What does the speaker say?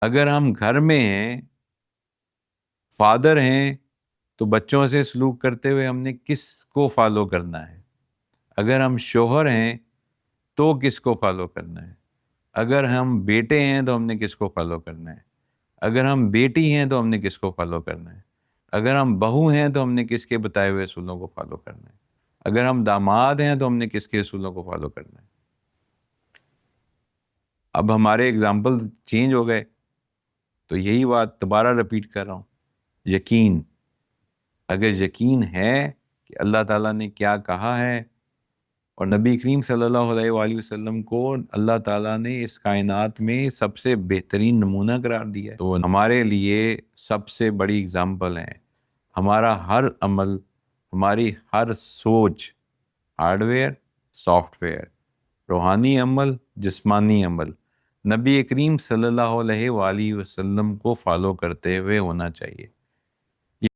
اگر ہم گھر میں ہیں، فادر ہیں، تو بچوں سے سلوک کرتے ہوئے ہم نے کس کو فالو کرنا ہے؟ اگر ہم شوہر ہیں تو کس کو فالو کرنا ہے؟ اگر ہم بیٹے ہیں تو ہم نے کس کو فالو کرنا ہے؟ اگر ہم بیٹی ہیں تو ہم نے کس کو فالو کرنا ہے؟ اگر ہم بہو ہیں تو ہم نے کس کے بتائے ہوئے اصولوں کو فالو کرنا ہے؟ اگر ہم داماد ہیں تو ہم نے کس کے اصولوں کو فالو کرنا ہے؟ اب ہمارے اگزامپل چینج ہو گئے، تو یہی بات دوبارہ رپیٹ کر رہا ہوں، یقین. اگر یقین ہے کہ اللہ تعالیٰ نے کیا کہا ہے، اور نبی کریم صلی اللہ علیہ وآلہ وسلم کو اللہ تعالیٰ نے اس کائنات میں سب سے بہترین نمونہ قرار دیا ہے، تو ہمارے لیے سب سے بڑی اگزامپل ہے. ہمارا ہر عمل، ہماری ہر سوچ، ہارڈ ویئر، سافٹ ویئر، روحانی عمل، جسمانی عمل، نبی کریم صلی اللہ علیہ وآلہ وسلم کو فالو کرتے ہوئے ہونا چاہیے.